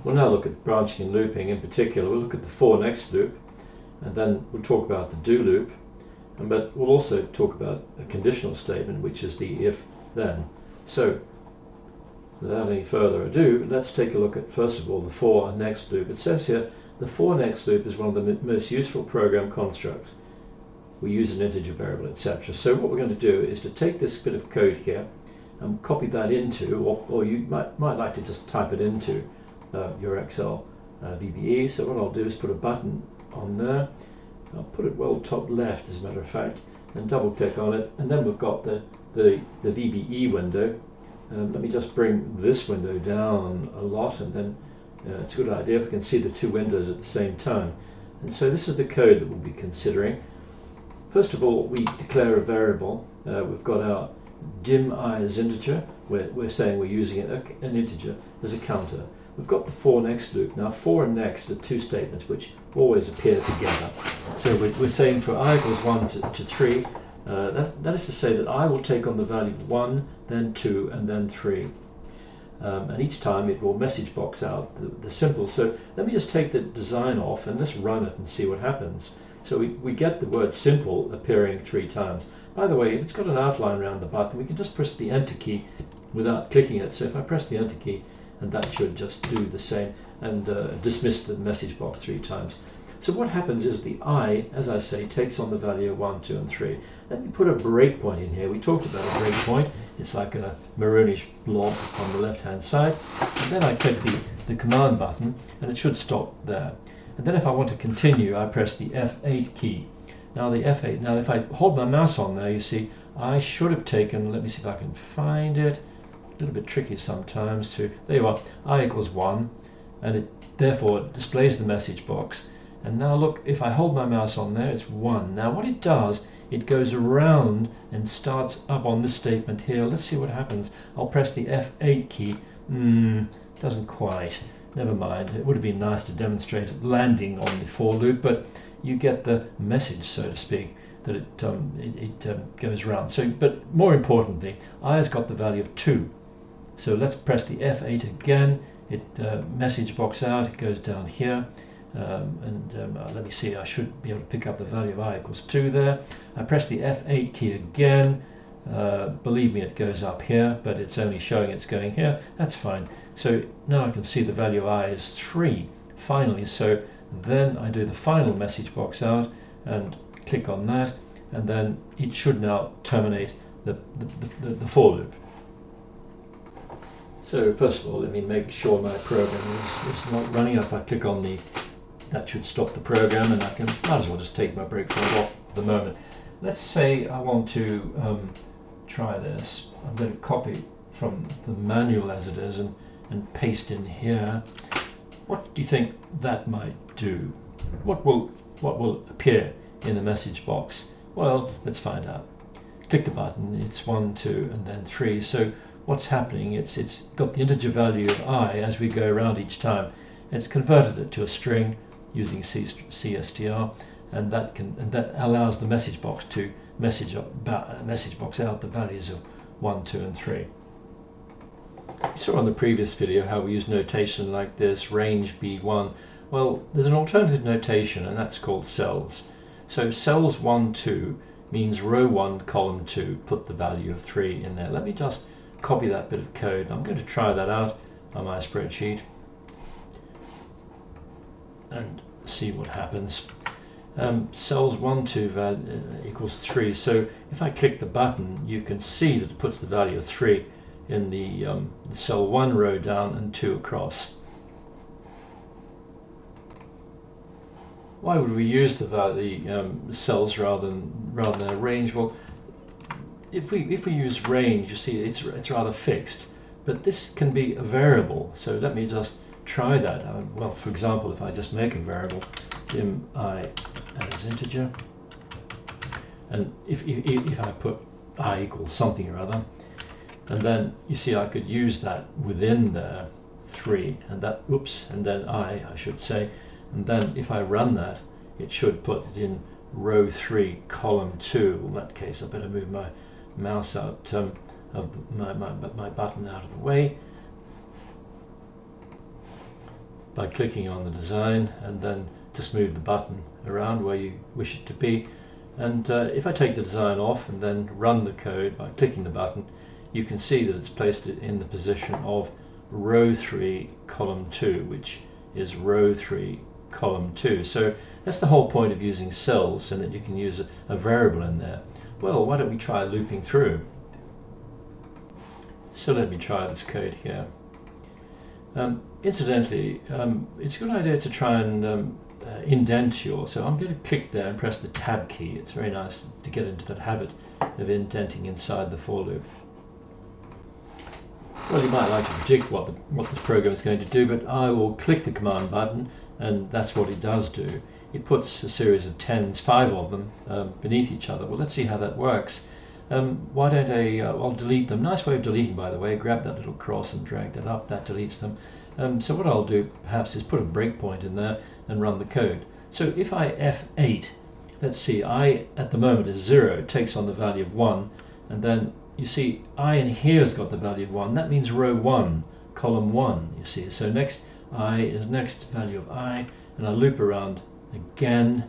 We'll now look at branching and looping. In particular, we'll look at the for next loop, and then we'll talk about the do loop, but we'll also talk about a conditional statement, which is the if then. So without any further ado, let's take a look at, first of all, the for next loop. It says here the for next loop is one of the most useful program constructs. We use an integer variable, etc. So what we're going to do is to take this bit of code here and copy that into, or you might like to just type it into your Excel VBA. So what I'll do is put a button on there. I'll put it well top left, as a matter of fact, and double click on it, and then we've got the VBE window. Let me just bring this window down a lot, and then it's a good idea if we can see the two windows at the same time. And so this is the code that we'll be considering. First of all, we declare a variable. We've got our dim I as integer. We're saying we're using an integer as a counter. We've got the for next loop. Now for and next are two statements which always appear together. So we're saying for I equals 1 to 3, that is to say that I will take on the value 1, then 2, and then 3. And each time it will message box out the symbol. So let me just take the design off and let's run it and see what happens. So we get the word simple appearing 3 times. By the way, if it's got an outline around the button, we can just press the enter key without clicking it. So if I press the enter key, and that should just do the same and dismiss the message box 3 times. So what happens is the I, as I say, takes on the value of 1, 2, and 3. Let me put a breakpoint in here. We talked about a breakpoint. It's like a maroonish blob on the left-hand side. And then I click the command button, and it should stop there. And then if I want to continue, I press the F8 key. Now the F8. Now if I hold my mouse on there, you see, I should have taken, let me see if I can find it. A little bit tricky sometimes to, there you are, I equals 1, and it therefore displays the message box. And now look, if I hold my mouse on there, it's 1. Now what it does, it goes around and starts up on this statement here. Let's see what happens. I'll press the F8 key. Doesn't quite. Never mind. It would have been nice to demonstrate landing on the for loop, but you get the message, so to speak, that it goes around. So, but more importantly, I has got the value of 2. So let's press the F8 again. It message box out. It goes down here. Let me see, I should be able to pick up the value of I equals 2 there. I press the F8 key again. Believe me, it goes up here, but it's only showing it's going here. That's fine. So now I can see the value of I is 3, finally. So then I do the final message box out and click on that, and then it should now terminate the for loop. So first of all, let me make sure my program is not running. If I click on that should stop the program, and I might as well just take my breakpoint off for the moment. Let's say I want to try this. I'm going to copy from the manual as it is and paste in here. What do you think that might do? What will appear in the message box? Well, let's find out. Click the button. It's 1, 2, and then 3. So what's happening? It's got the integer value of I as we go around each time. It's converted it to a string using CSTR, and that allows the message box to message box out the values of 1, 2, and 3. You saw on the previous video how we use notation like this, range B1. Well, there's an alternative notation, and that's called cells. So cells 1, 2 means row 1, column 2, put the value of 3 in there. Let me just copy that bit of code. I'm going to try that out on my spreadsheet and see what happens. Cells 1, 2 equals 3. So if I click the button, you can see that it puts the value of 3 in the cell 1 row down and 2 across. Why would we use the cells rather than a range? Well, if we use range, you see it's rather fixed, but this can be a variable. So let me just try that. Well, for example, if I just make a variable dim I as integer, and if I put I equals something or other, and then you see I could use that within there 3, and that and then I should say, and then if I run that, it should put it in row 3, column 2. In that case, I better move my mouse out of my button out of the way. by clicking on the design and then just move the button around where you wish it to be. And if I take the design off and then run the code by clicking the button, you can see that it's placed it in the position of row 3 column 2, which is row 3 column 2. So that's the whole point of using cells, and that you can use a variable in there. Well, why don't we try looping through? So let me try this code here. Incidentally, it's a good idea to try and indent your, so I'm going to click there and press the tab key. It's very nice to get into that habit of indenting inside the for loop. Well, you might like to predict what this program is going to do, but I will click the command button, and that's what it does do. It puts a series of 10s, 5 of them, beneath each other. Well, let's see how that works. Why don't I'll delete them. Nice way of deleting, by the way. Grab that little cross and drag that up. That deletes them. So what I'll do perhaps is put a breakpoint in there and run the code. So if I F8, let's see, I at the moment is 0, it takes on the value of 1, and then you see I in here has got the value of 1. That means row 1, column 1, you see. So next I is next value of I, and I loop around again,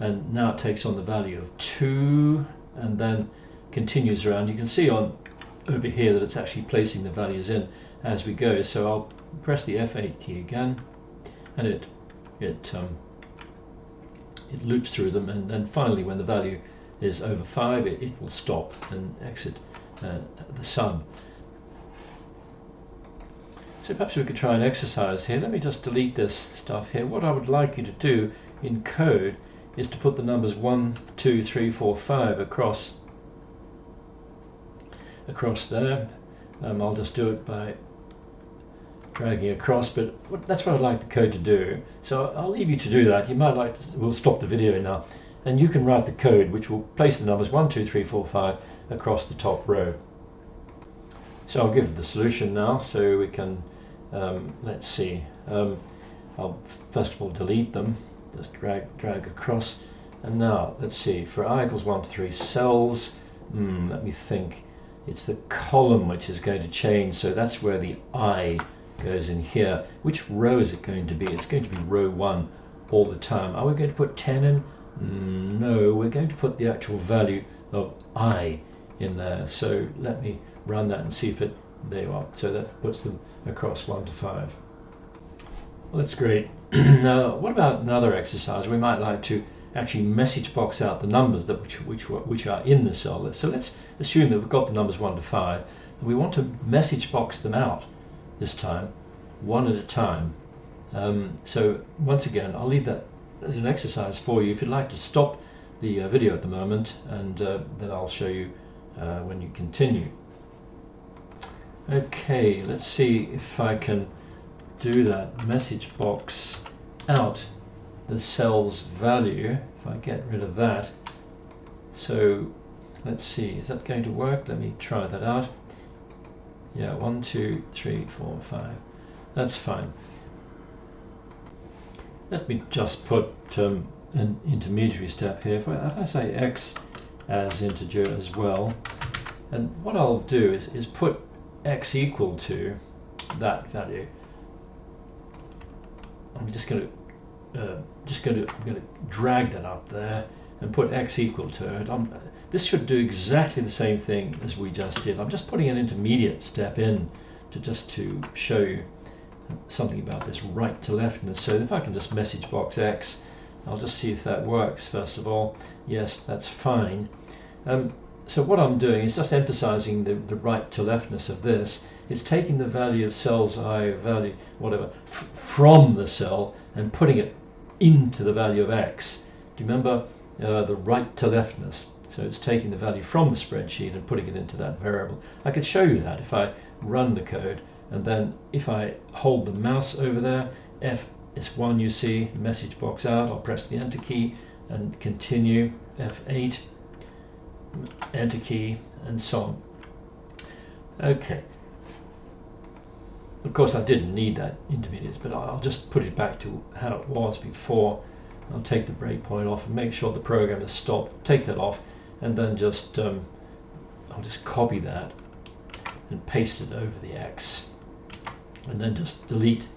and now it takes on the value of 2, and then continues around. You can see on over here that it's actually placing the values in as we go. So I'll press the F8 key again, and it loops through them, and then finally when the value is over 5, it will stop and exit the sum. So perhaps we could try an exercise here. Let me just delete this stuff here. What I would like you to do in code is to put the numbers 1, 2, 3, 4, 5 across there. I'll just do it by dragging across, but that's what I'd like the code to do. So I'll leave you to do that. You might like to, we'll stop the video now, and you can write the code which will place the numbers 1, 2, 3, 4, 5 across the top row. So I'll give the solution now, so we can, let's see, I'll first of all delete them, just drag across, and now let's see, for I equals 1 to 3 cells, let me think, it's the column which is going to change, so that's where the I goes in here. Which row is it going to be? It's going to be row 1 all the time. Are we going to put 10 in? No, we're going to put the actual value of I in there. So let me run that and see if it, there you are. So that puts them across 1 to 5. Well, that's great. Now, what about another exercise? We might like to actually message box out the numbers that which are in the cell. So let's assume that we've got the numbers 1 to 5, and we want to message box them out this time, one at a time. So once again, I'll leave that as an exercise for you. If you'd like to stop the video at the moment, and then I'll show you when you continue. Okay, let's see if I can do that. Message box out the cell's value, if I get rid of that. So let's see, is that going to work? Let me try that out. Yeah, 1, 2, 3, 4, 5. That's fine. Let me just put an intermediary step here. If I say x as integer as well, and what I'll do is put x equal to that value. I'm just going to drag that up there and put x equal to it. This should do exactly the same thing as we just did. I'm just putting an intermediate step in to show you something about this right to leftness. So if I can just message box x, I'll just see if that works first of all. Yes, that's fine. So what I'm doing is just emphasizing the right to leftness of this. It's taking the value of cells I value whatever from the cell and putting it into the value of x. Do you remember the right to leftness? So it's taking the value from the spreadsheet and putting it into that variable. I could show you that if I run the code, and then if I hold the mouse over there, F is 1, you see, message box out, I'll press the enter key and continue, F8, enter key, and so on. Okay. Of course I didn't need that intermediate, but I'll just put it back to how it was before. I'll take the breakpoint off and make sure the program is stopped, take that off, and then just I'll just copy that and paste it over the X, and then just delete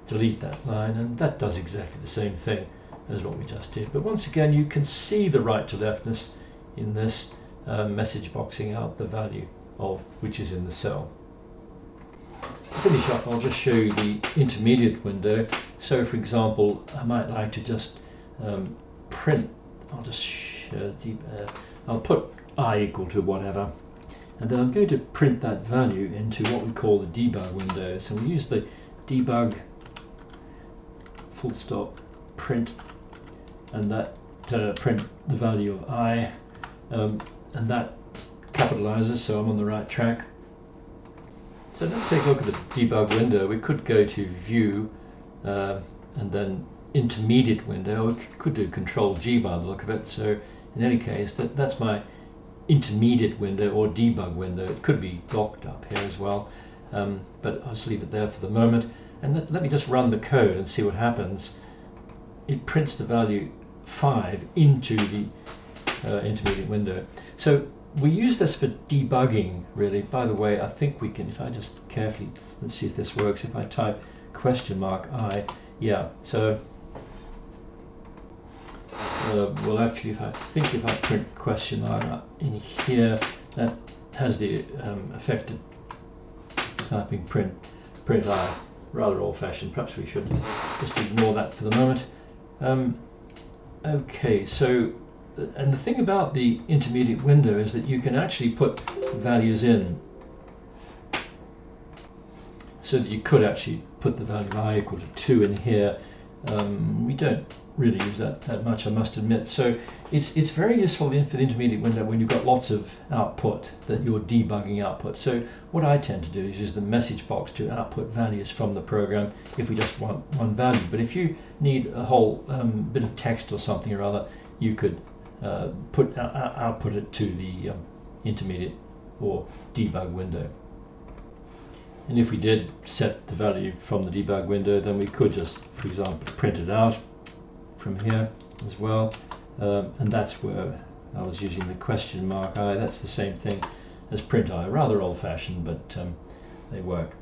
delete that line, and that does exactly the same thing as what we just did. But once again, you can see the right to leftness in this message boxing out the value of which is in the cell. To finish up, I'll just show you the intermediate window. So for example, I might like to just print, I'll put I equal to whatever, and then I'm going to print that value into what we call the debug window. So we use the debug full stop print, and that print the value of I, and that capitalizes, so I'm on the right track. So let's take a look at the debug window. We could go to view and then intermediate window. We could do Control G by the look of it. So in any case, that's my intermediate window or debug window. It could be docked up here as well, but I'll just leave it there for the moment. And let me just run the code and see what happens. It prints the value 5 into the intermediate window. So we use this for debugging, really. By the way, I think we can, if I just carefully, let's see if this works. If I type $I, yeah, so well, actually, if I print $, in here, that has the effect of typing print I. Rather old-fashioned. Perhaps we should just ignore that for the moment. Okay, so, and the thing about the intermediate window is that you can actually put values in, so that you could actually put the value of I equal to 2 in here. We don't really use that much, I must admit. So it's very useful for the intermediate window when you've got lots of output that you're debugging output. So what I tend to do is use the message box to output values from the program if we just want one value. But if you need a whole bit of text or something or other, you could output it to the intermediate or debug window. And if we did set the value from the debug window, then we could just, for example, print it out from here as well. And that's where I was using the $I. That's the same thing as print I. Rather old-fashioned, but they work.